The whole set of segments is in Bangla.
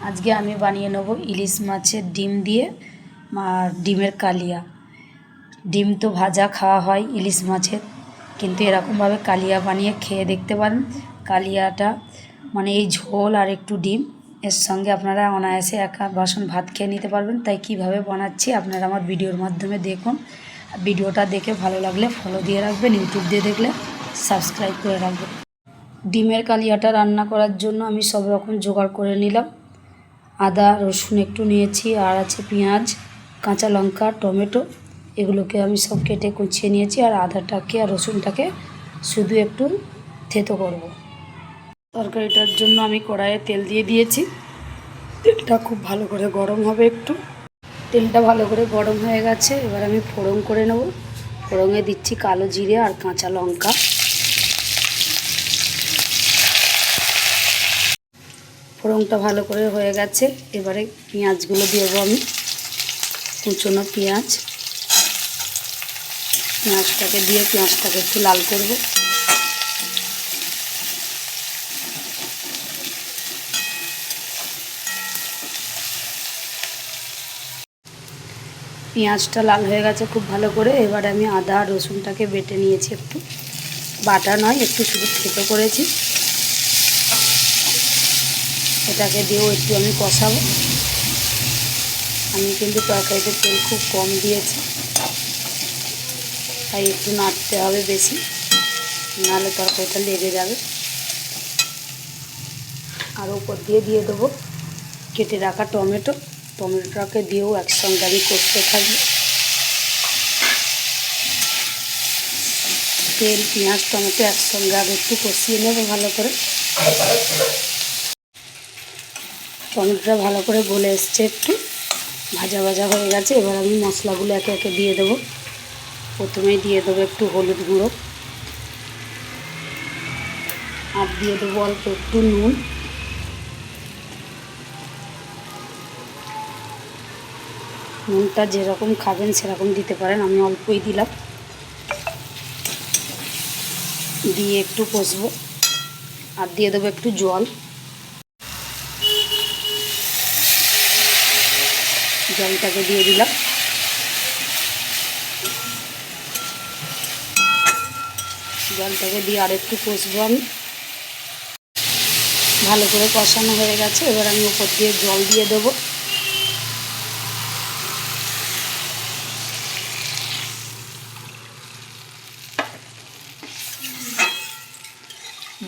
আজকে আমি বানিয়ে নেব ইলিশ মাছের ডিম দিয়ে আর ডিমের কালিয়া। ডিম তো ভাজা খাওয়া হয় ইলিশ মাছের, কিন্তু এরকমভাবে কালিয়া বানিয়ে খেয়ে দেখতে পারেন। কালিয়াটা মানে এই ঝোল আর একটু ডিম, এর সঙ্গে আপনারা অনায়াসে এক বাসন ভাত খেয়ে নিতে পারবেন। তাই কিভাবে বানাচ্ছি আপনারা আমার ভিডিওর মাধ্যমে দেখুন। ভিডিওটা দেখে ভালো লাগলে ফলো দিয়ে রাখবেন, ইউটিউব দিয়ে দেখলে সাবস্ক্রাইব করে রাখবেন। ডিমের কালিয়াটা রান্না করার জন্য আমি সব রকম জোগাড় করে নিলাম। আদা রসুন একটু নিয়েছি, আর আছে পেঁয়াজ, কাঁচা লঙ্কা, টমেটো, এগুলোকে আমি সব কেটে কুচিয়ে নিয়েছি। আর আদাটাকে আর রসুনটাকে শুধু একটু থেতো করব। তরকারিটার জন্য আমি কড়াইয়ে তেল দিয়ে দিয়েছি। তেলটা খুব ভালো করে গরম হবে। তেলটা ভালো করে গরম হয়ে গেছে, এবার আমি ফোড়ন করে নেব। ফোড়নে দিচ্ছি কালো জিরে আর কাঁচা লঙ্কা। ফোড়নটা ভালো করে হয়ে গেছে, এবারে পেঁয়াজগুলো দিয়ে দেবো আমি। কুচনো পেঁয়াজটাকে দিয়ে পেঁয়াজটাকে একটু লাল করব। পেঁয়াজটা লাল হয়ে গেছে খুব ভালো করে। এবারে আমি আদা রসুনটাকে বেটে নিয়েছি, একটু বাটা নয়, একটু শুধু থেতো করেছি। এটাকে দিয়েও একটু আমি কষাবো। আমি কিন্তু তরকারিতে তেল খুব কম দিয়েছি, তাই একটু নাড়তে হবে বেশি, নাহলে তরকারিটা লেগে যাবে। আর উপর দিয়ে দেবো কেটে রাখা টমেটোটাকে দিয়েও একসঙ্গে আমি কষতে থাকবো। তেল পেঁয়াজ টমেটো একসঙ্গে আগে একটু কষিয়ে নেবো ভালো করে। টমেটোটা ভালো করে গলে এসছে, একটু ভাজা ভাজা হয়ে গেছে। এবার আমি মশলাগুলো একে একে দিয়ে দেবো। প্রথমেই দিয়ে দেবো একটু হলুদ গুঁড়ো, আর দিয়ে দেবো অল্প একটু নুন। নুনটা যেরকম খাবেন সেরকম দিতে পারেন, আমি অল্পই দিলাম। দিয়ে একটু কষবো, আর দিয়ে দেবো একটু জলটাকে দিয়ে দিলাম। জলটাকে দিয়ে আর একটু কষবো আমি। ভালো করে কষানো হয়ে গেছে, এবার আমি উপর দিয়ে জল দিয়ে দেবো।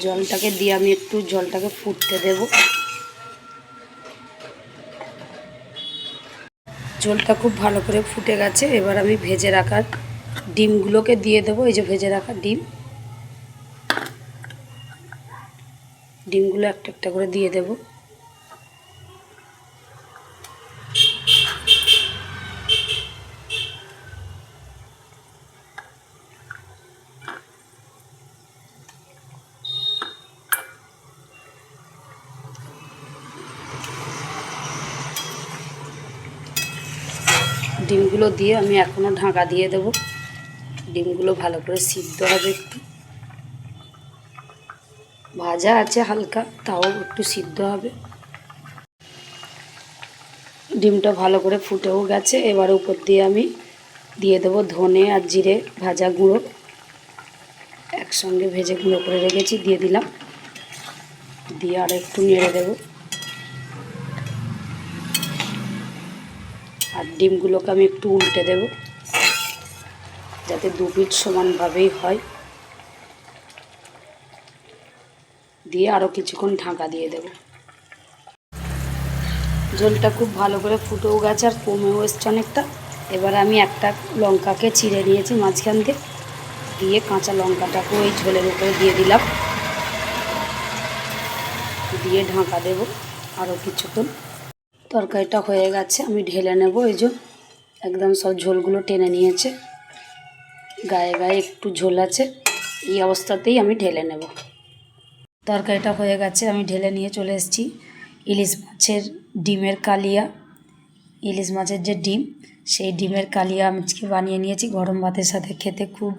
জলটাকে দিয়ে আমি একটু জলটাকে ফুটতে দেব। জলটা খুব ভালো করে ফুটে গেছে, এবার আমি ভেজে রাখা ডিমগুলোকে দিয়ে দেবো। এই যে ভেজে রাখা ডিমগুলো একটা একটা করে দিয়ে দেব। ডিমগুলো দিয়ে আমি এখনও ঢাকা দিয়ে দেব। ডিমগুলো ভালো করে সিদ্ধ হবে, একটু ভাজা আছে হালকা, তাও একটু সিদ্ধ হবে। ডিমটা ভালো করে ফুটেও গেছে, এবার উপর দিয়ে আমি দিয়ে দেবো ধনে আর জিরে ভাজা গুঁড়ো, একসঙ্গে ভেজে গুঁড়ো করে রেখেছি, দিয়ে দিলাম। দিয়ে আর একটু নেড়ে দেবো। আর ডিমগুলোকে আমি একটু উল্টে দেব, যাতে দু পিঠ সমানভাবেই হয়। দিয়ে আরও কিছুক্ষণ ঢাকা দিয়ে দেব। ঝোলটা খুব ভালো করে ফুটেও গেছে আর কমেও এসছে অনেকটা। এবার আমি একটা লঙ্কাকে চিড়ে নিয়েছি মাঝখান দিয়ে কাঁচা লঙ্কাটাকেও এই ঝোলের উপরে দিয়ে দিলাম। দিয়ে ঢাকা দেব আরও কিছুক্ষণ। তরকারিটা হয়ে গেছে, আমি ঢেলে নেব। এই যে একদম সব ঝোলগুলো টেনে নিয়েছে, গায়ে গায়ে একটু ঝোল আছে, এই অবস্থাতেই আমি ঢেলে নেব। তরকারিটা হয়ে গেছে, আমি ঢেলে নিয়ে চলে এসেছি। ইলিশ মাছের ডিমের কালিয়া, ইলিশ মাছের যে ডিম, সেই ডিমের কালিয়া আমি আজকে বানিয়ে নিয়েছি। গরম ভাতের সাথে খেতে খুব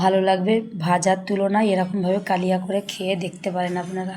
ভালো লাগবে। ভাজার তুলনায় এরকমভাবে কালিয়া করে খেয়ে দেখতে পারেন আপনারা।